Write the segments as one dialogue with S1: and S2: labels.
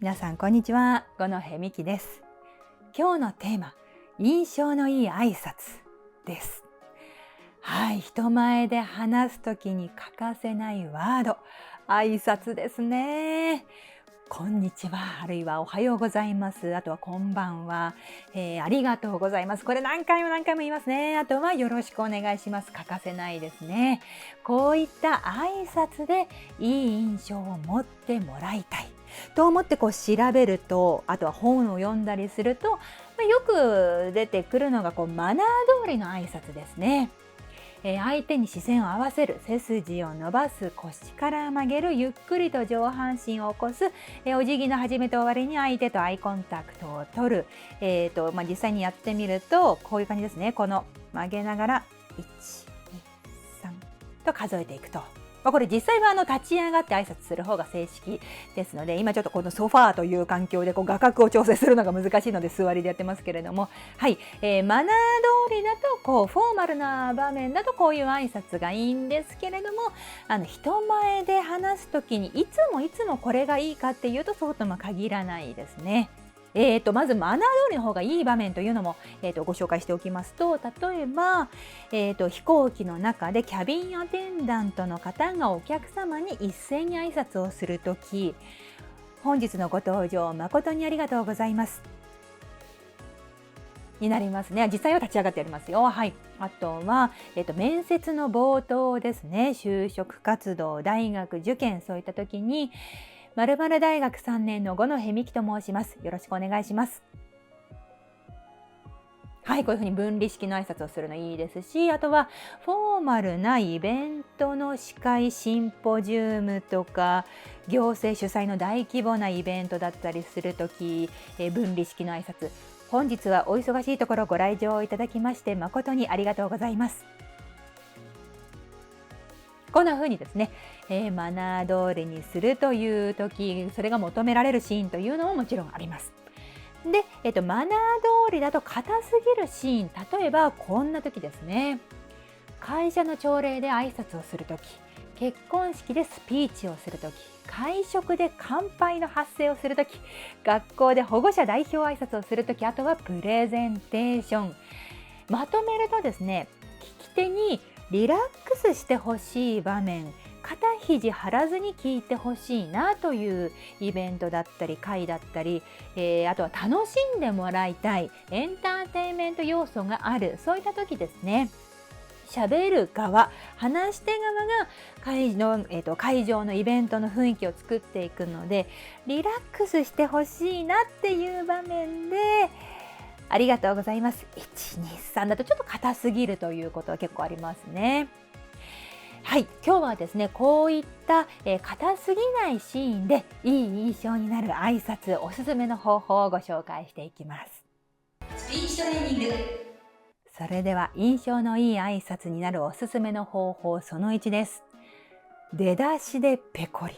S1: 皆さんこんにちは、五戸美希です。今日のテーマ、印象のいい挨拶です。はい、人前で話すときに欠かせないワード、挨拶ですね。こんにちは、あるいはおはようございます。あとはこんばんは、ありがとうございます。これ何回も言いますね。あとはよろしくお願いします。欠かせないですね。こういった挨拶でいい印象を持ってもらいたいと思って調べると、あとは本を読んだりすると、よく出てくるのがマナー通りの挨拶ですね。相手に視線を合わせる、背筋を伸ばす、腰から曲げる、ゆっくりと上半身を起こす、お辞儀の始めと終わりに相手とアイコンタクトを取る、実際にやってみるとこういう感じですね。この曲げながら1、2、3と数えていくと。これ実際は立ち上がって挨拶する方が正式ですので、今ちょっとこのソファーという環境で画角を調整するのが難しいので座りでやってますけれども、はい、マナー通りだとフォーマルな場面だとこういう挨拶がいいんですけれども、人前で話すときにいつもこれがいいかっていうとそうとも限らないですね。まずマナー通りの方がいい場面というのも、ご紹介しておきますと、例えば、飛行機の中でキャビンアテンダントの方がお客様に一斉に挨拶をするとき、本日のご搭乗誠にありがとうございますになりますね。実際は立ち上がってやりますよ。はい。あとは、面接の冒頭ですね。就職活動、大学受験、そういった時に〇〇大学3年の五戸美希と申します。よろしくお願いします。はい、こういうふうに分離式の挨拶をするのいいですし、あとはフォーマルなイベントの司会、シンポジウムとか行政主催の大規模なイベントだったりするとき、分離式の挨拶。本日はお忙しいところご来場いただきまして誠にありがとうございます。こんな風にですね、マナー通りにするという時、それが求められるシーンというのももちろんあります。で、マナー通りだと硬すぎるシーン、例えばこんな時ですね。会社の朝礼で挨拶をする時、結婚式でスピーチをする時、会食で乾杯の発声をする時、学校で保護者代表挨拶をする時、あとはプレゼンテーション。まとめるとですね、聞き手にリラックスしてほしい場面、肩肘張らずに聞いてほしいなというイベントだったり会だったり、あとは楽しんでもらいたいエンターテインメント要素がある、そういった時ですね。喋る側、話し手側が会場のイベントの雰囲気を作っていくので、リラックスしてほしいなっていう場面でありがとうございます。1、2、3だとちょっと硬すぎるということは結構ありますね。はい、今日はですね、こういった硬すぎないシーンでいい印象になる挨拶、おすすめの方法をご紹介していきます。
S2: スピーチトレーニング。
S1: それでは印象のいい挨拶になるおすすめの方法その1です。出だしでペコリ。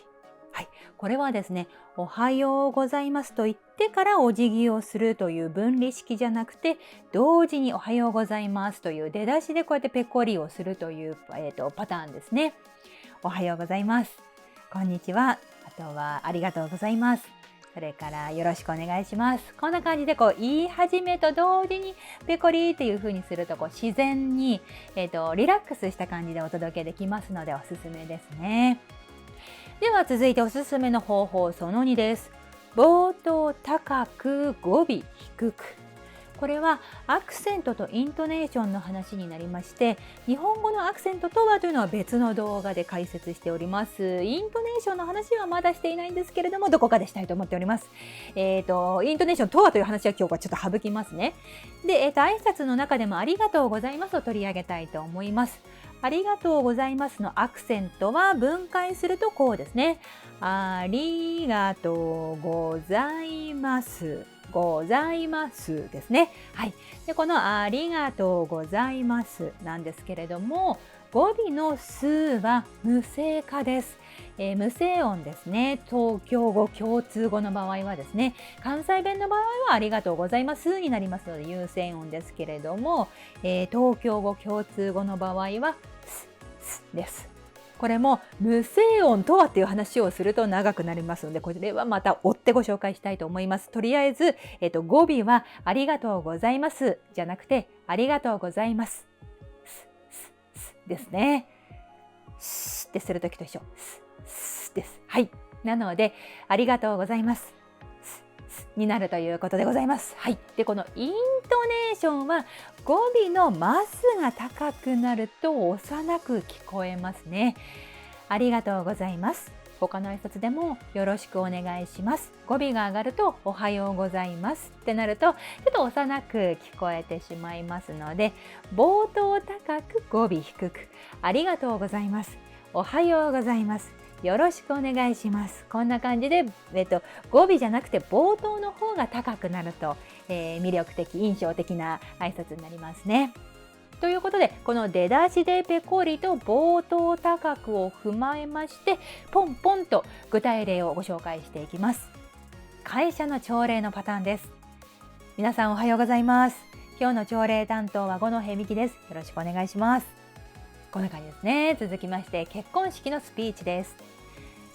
S1: はい、これはですね、おはようございますと言ってからお辞儀をするという分離式じゃなくて、同時におはようございますという出だしでこうやってペコリをするという、パターンですね。おはようございます。こんにちは。あとはありがとうございます。それからよろしくお願いします。こんな感じで言い始めと同時にペコリっていう風にすると自然に、リラックスした感じでお届けできますのでおすすめですね。では続いておすすめの方法その2です。冒頭高く語尾低く。これはアクセントとイントネーションの話になりまして、日本語のアクセントとはというのは別の動画で解説しております。イントネーションの話はまだしていないんですけれども、どこかでしたいと思っております。イントネーションとはという話は今日はちょっと省きますね。で、挨拶の中でもありがとうございますを取り上げたいと思います。ありがとうございますのアクセントは分解するとこうですね。ありがとうございます。ございますですね。はい。で、このありがとうございますなんですけれども、語尾のすは無声化です。無声音ですね。東京語共通語の場合はですね、関西弁の場合はありがとうございますになりますので有声音ですけれども、東京語共通語の場合はすです。これも無声音とはっていう話をすると長くなりますので、これはまた追ってご紹介したいと思います。とりあえず、語尾はありがとうございますじゃなくてありがとうございますですね。スってするときと一緒。スです。はい。なのでありがとうございますになるということでございます。はい。で、このイントネーションは語尾のマスが高くなると幼く聞こえますね。ありがとうございます。他の挨拶でもよろしくお願いします。語尾が上がるとおはようございますってなるとちょっと幼く聞こえてしまいますので、冒頭高く語尾低くありがとうございます。おはようございます。よろしくお願いします。こんな感じで、語尾じゃなくて冒頭の方が高くなると、魅力的印象的な挨拶になりますね。ということで、この出だしでペコリと冒頭高くを踏まえまして、ポンポンと具体例をご紹介していきます。会社の朝礼のパターンです。皆さんおはようございます。今日の朝礼担当は五戸美希です。よろしくお願いします。こんな感じですね。続きまして結婚式のスピーチです。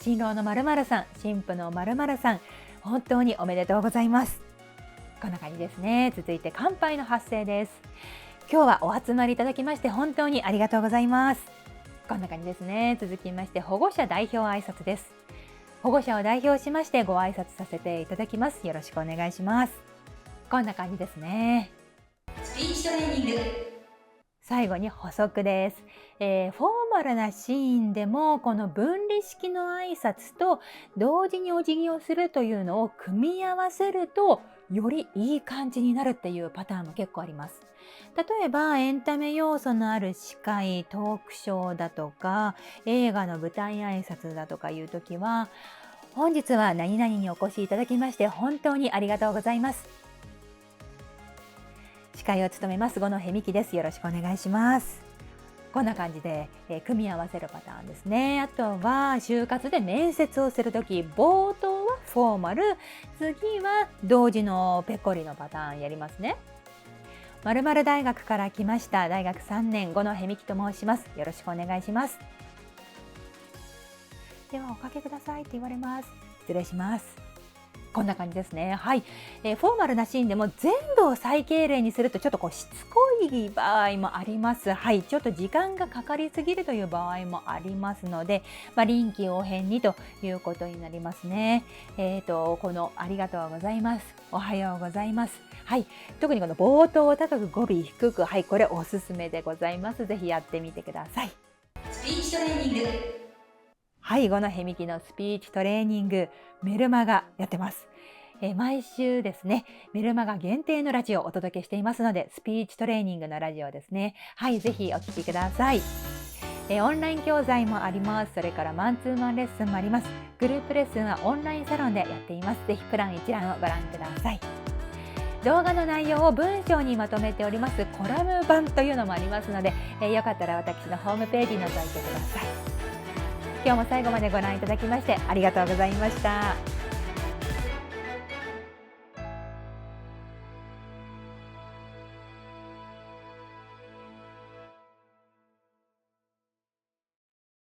S1: 新郎の〇〇さん、新婦の〇〇さん、本当におめでとうございます。こんな感じですね。続いて乾杯の発声です。今日はお集まりいただきまして本当にありがとうございます。こんな感じですね。続きまして保護者代表挨拶です。保護者を代表しましてご挨拶させていただきます。よろしくお願いします。こんな感じですね。
S2: スピーチトレーニング。
S1: 最後に補足です。フォーマルなシーンでもこの分離式の挨拶と同時にお辞儀をするというのを組み合わせるとよりいい感じになるっていうパターンも結構あります。例えばエンタメ要素のある司会、トークショーだとか映画の舞台挨拶だとかいう時は、本日は何々にお越しいただきまして本当にありがとうございます。司会を務めます五戸美希です。よろしくお願いします。こんな感じで、組み合わせるパターンですね。あとは就活で面接をするとき、冒頭はフォーマル、次は同時のペコリのパターンやりますね。〇〇大学から来ました大学3年五戸美希と申します。よろしくお願いします。ではおかけくださいって言われます。失礼します。こんな感じですね。はい、フォーマルなシーンでも全部を最敬礼にするとちょっとしつこい場合もあります。はい、ちょっと時間がかかりすぎるという場合もありますので、臨機応変にということになりますね。このありがとうございます、おはようございます。はい、特にこの冒頭を高く語尾低く、はい、これおすすめでございます。ぜひやってみてください。
S2: スピーチトレーニング。
S1: はい、五戸美希のスピーチトレーニング、メルマガやってます。毎週ですね、メルマガ限定のラジオをお届けしていますので、スピーチトレーニングのラジオですね。はい、ぜひお聞きください。オンライン教材もあります。それからマンツーマンレッスンもあります。グループレッスンはオンラインサロンでやっています。ぜひプラン一覧をご覧ください。動画の内容を文章にまとめておりますコラム版というのもありますので、よかったら私のホームページ覗いてください。今日も最後までご覧いただきましてありがとうございました。